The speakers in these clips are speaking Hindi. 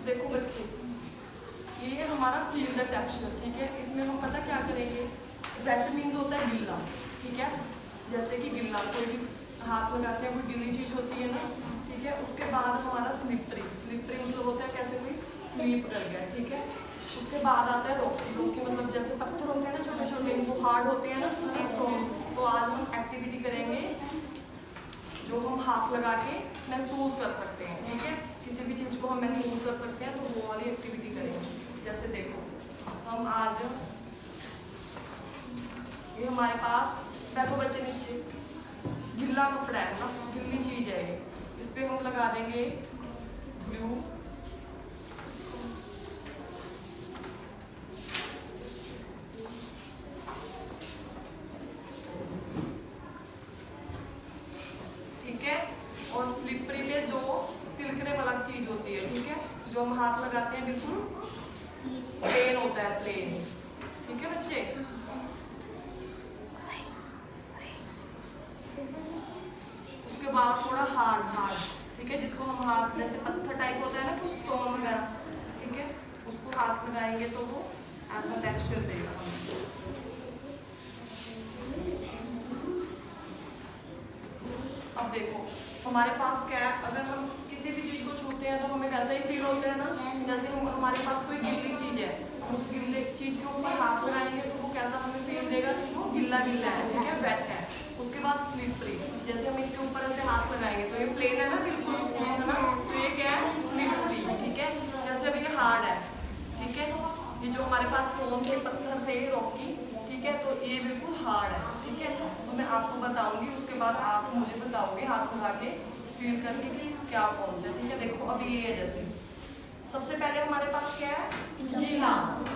देखो बच्चे, ये हमारा फील द टेक्सचर, ठीक है। इसमें हम पता क्या करेंगे, वेट मीन्स होता है गीला, ठीक है। जैसे कि गीला कोई भी हाथ लगाते हैं, कोई गीली चीज होती है ना, ठीक है। उसके बाद हमारा स्लिपरी, स्लिपरी मतलब होता है कैसे कोई स्लीप कर गया, ठीक है। उसके बाद आता है रॉकी, रॉकी मतलब जैसे पत्थर होते हैं ना छोटे छोटे, वो हार्ड होते हैं ना स्टोन। तो आज हम एक्टिविटी करेंगे जो हम हाथ लगा के महसूस कर सकते हैं, ठीक है। किसी भी चीज को हम महसूस कर सकते हैं, तो वो वाली एक्टिविटी करेंगे। जैसे देखो, हम आज ये हमारे पास, देखो बच्चे नीचे गिल्ला कपड़ा है ना, गिल्ली चीज है ये, इस पे हम लगा देंगे ग्लू। ठीक है। और स्लिपरी पे जो तिलकने वाला चीज होती है, ठीक है, जो हम हाथ लगाते हैं बिल्कुल प्लेन होता है, प्लेन, ठीक है बच्चे। उसके बाद थोड़ा हार्ड हार्ड, ठीक है, जिसको हम हाथ जैसे पत्थर टाइप होता है ना कुछ स्टोन वगैरह, ठीक है, उसको हाथ लगाएंगे तो वो ऐसा टेक्सचर देगा हमें। अब देखो हमारे पास क्या है, अगर हम किसी भी चीज को छूते हैं तो हमें वैसा ही फील होता है ना। जैसे हम हमारे पास कोई गिल्ली चीज है, हम उस गिल्ली चीज के ऊपर हाथ लगाएंगे तो वो कैसा हमें फील देगा कि वो गिल्ला गिल्ला है, ठीक है, वेट है। उसके बाद स्लिपरी, जैसे हम इसके ऊपर ऐसे हाथ लगाएंगे तो ये प्लेन है ना बिल्कुल, है ना, तो ये क्या है स्लिपरी, ठीक है। जैसे अभी ये हार्ड है, ठीक है, ये जो हमारे पास स्टोन थे, पत्थर थे, रॉकी, ठीक है, तो ये बिल्कुल हार्ड है, ठीक है। तो मैं आपको बताऊंगी, उसके बाद आप मुझे बताओगे हाथ लगा के फील करके कि क्या कौन सा, ठीक है। देखो अभी ये है, जैसे सबसे पहले हमारे पास क्या है, गीला,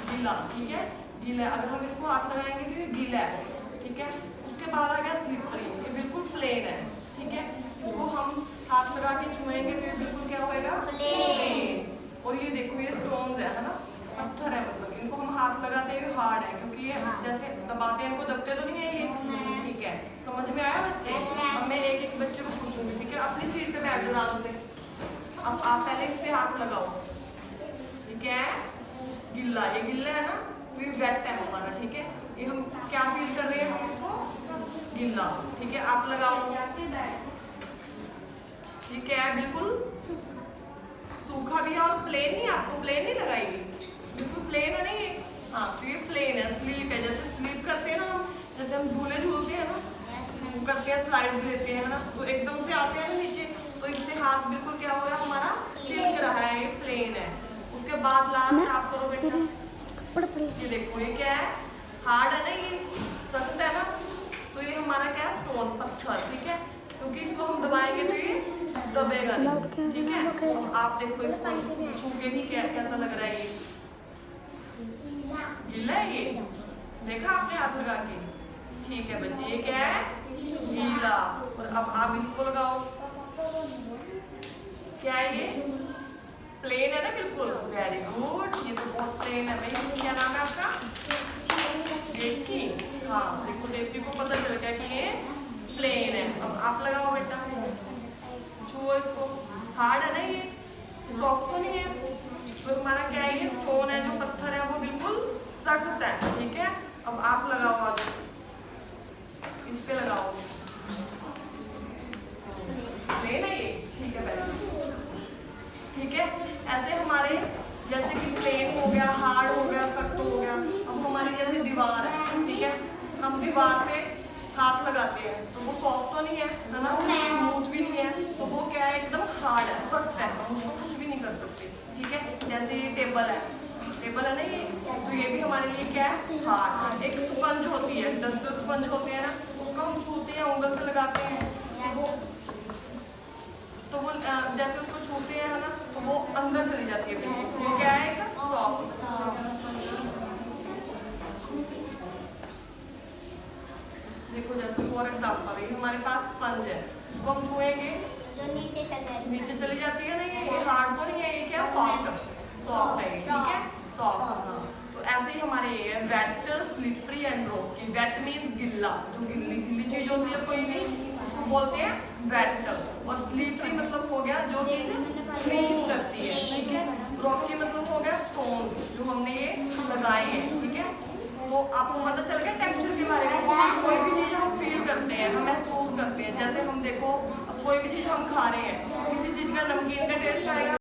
गीला, ठीक है, गीला। अगर हम इसको हाथ लगाएंगे तो ये गीला है, ठीक है। उसके बाद आ गया स्लिपरी, ये बिल्कुल प्लेन है, ठीक है। इसको हम हाथ लगा के छुएंगे तो ये बिल्कुल क्या होएगा, प्लेन। और ये देखो ये स्टोन्स है ना, पत्थर है, मतलब इनको हम हाथ लगाते हैं हार्ड है, क्योंकि ये जैसे दबाते हैं इनको दबते तो नहीं है ये, ठीक है। समझ में आया बच्चे? अब मैं एक एक बच्चे को पूछूंगी, ठीक है। अपनी सीट पे बैठ जाओ आराम से। अब आप पहले इस पे हाथ लगाओ, ठीक है। गिल्ला, ये गिल्ला है ना, तो ये वेट है हमारा, ठीक है। ये हम क्या फील कर रहे हैं, हम इसको गिल्ला, ठीक है। आप लगाओ, ये क्या है, बिल्कुल सूखा भी है और प्लेन नहीं, आपको प्लेन नहीं लगाएगी, बिल्कुल प्लेन है नहीं ये, हाँ, तो ये प्लेन है, स्लीप है। जैसे स्लीप करते हैं ना हम, जैसे हम झूले झूलते हैं ना, वो करते हैं, स्लाइड्स लेते हैं ना, तो एकदम से आते हैं ना नीचे, तो इससे हाथ बिल्कुल क्या हो रहा है हमारा, तिलक रहा है, ये प्लेन है। उसके बाद लास्ट आप करो बेटा, ये देखो ये क्या है, हार्ड है ना, ये सख्त है ना, तो ये हमारा क्या है, स्टोन, पत्थर, ठीक है, क्योंकि इसको हम दबाएंगे तो ये दबेगा नहीं, ठीक है। तो आप देखो इसको छू के भी कैसा लग रहा है, ये गीला है, ये देखा आपने हाथ लगा के, ठीक है बच्चे, ये क्या है, गीला। और अब आप इसको लगाओ, क्या है ये, प्लेन है ना बिल्कुल, वेरी गुड, ये तो बहुत प्लेन है भाई। क्या नाम है आपका, देवकी, हाँ, देखो देवकी को पता चल गया कि ये प्लेन है। अब आप लगाओ बेटा, छुओ इसको, हार्ड है ना ये, सॉफ्ट तो नहीं है, तो हमारा क्या है, ये स्टोन है, जो पत्थर है वो बिल्कुल सख्त है, ठीक है। अब आप लगाओ, आज इस पे लगाओ, प्लेन है ये, ठीक है बेटा, ठीक है। ऐसे हमारे जैसे कि प्लेन हो गया, हार्ड हो गया, सख्त हो गया। अब हमारी जैसे दीवार है, ठीक है, हम दीवार पे हाथ लगाते हैं तो वो सॉफ्ट तो नहीं है ना, स्मूथ भी नहीं है, तो वो क्या है, एकदम हार्ड है, सख्त है, हम उसको कुछ भी नहीं कर सकते, ठीक है। जैसे ये टेबल है, टेबल है ना ये, तो ये भी हमारे लिए क्या है, हार्ड। एक स्पंज होती है, डस्टर स्पंज होते हैं ना, उसको हम छूते हैं, उंगल से लगाते हैं, तो वो जैसे उसको छूते हैं ना, तो वो अंदर चली जाती है, वो क्या है, सॉफ्ट। देखो जैसे फॉर एग्जाम्पल ये हमारे पास स्पंज है, इसको हम छुएंगे तो नीचे चली जाती है ना, ये हार्ड तो नहीं है, ये क्या सॉफ्ट, सॉफ्ट है, ठीक है, सॉफ्ट। हाँ, तो ऐसे ही हमारे ये है wet, slippery and rocky. Wet means गिल्ला, जो गिल्ली गिल्ली चीज होती है कोई भी, उसको बोलते हैं वेट। और स्लिपरी मतलब हो गया जो चीज स्लीप करती है, ठीक है, रॉकी मतलब हो गया स्टोन जो हमने ये लगाए हैं, ठीक है। तो आपको पता चल गया टेक्सचर के बारे में। कोई भी चीज़ हम फील करते हैं, हम महसूस करते हैं, जैसे हम देखो कोई भी चीज़ हम खा रहे हैं, किसी चीज़ का नमकीन का टेस्ट आएगा